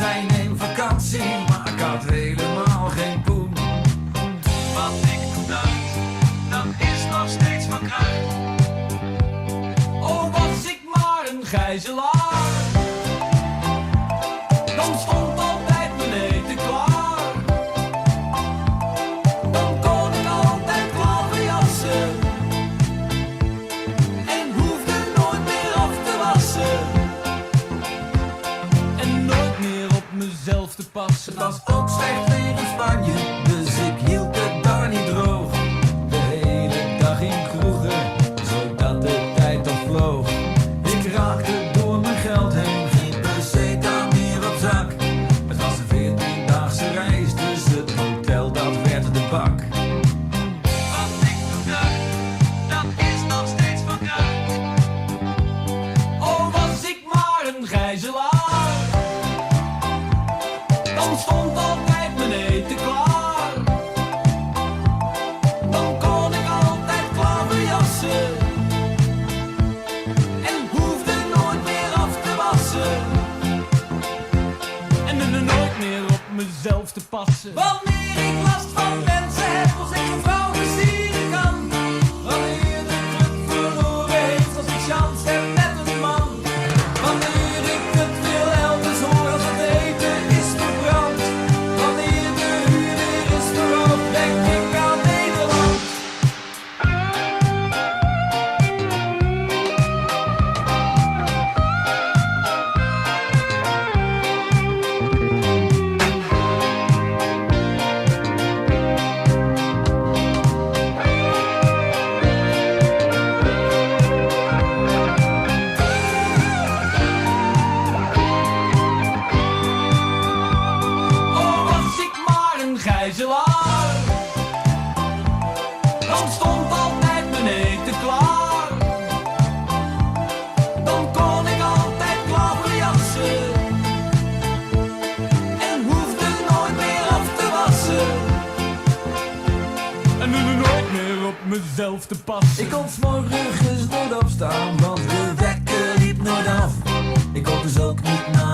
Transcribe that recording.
zij neemt vakantie, maar ik had helemaal geen poen. Wat ik toen dacht, dat is nog steeds van kracht. Oh, was ik maar een gijzelaar, dan stond altijd mijn eten klaar. Dan kon ik altijd klaverjassen en hoefde nooit meer af te wassen. En nooit meer op mezelf te passen. Het was ook slecht weer in Spanje, dus ik hield het daar niet droog. De hele dag in kroegen, zodat de tijd toch vloog. Ik raakte door mijn geld heen, geen peseta meer op zak. Het was een 14-daagse reis, dus het hotel dat werd de bak. Wat ik toen dacht, dat is nog steeds van kracht. Oh, was ik maar een gijzelaar, dan stond altijd mijn eten klaar. Dan kon ik altijd klaverjassen en hoefde nooit meer af te wassen. En er nooit meer op mezelf te passen. Wanneer ik last van mensen heb, als ik een vrouw versieren kan. Wanneer de club verloren heeft, als ik chance heb met een man. Wanneer ik het wil elders hoor, als het eten is verbrand. Wanneer de huur weer is verhoogd, denk ik aan Nederland. Oh, was ik maar een gijzelaar, dan stond altijd mijn eten klaar. Dan kon ik altijd klaverjassen en hoefde nooit meer af te wassen. En er nooit meer op mezelf te passen. Ik kon 's morgens nooit opstaan, want de wekker liep nooit af. Ik kon dus ook niet naar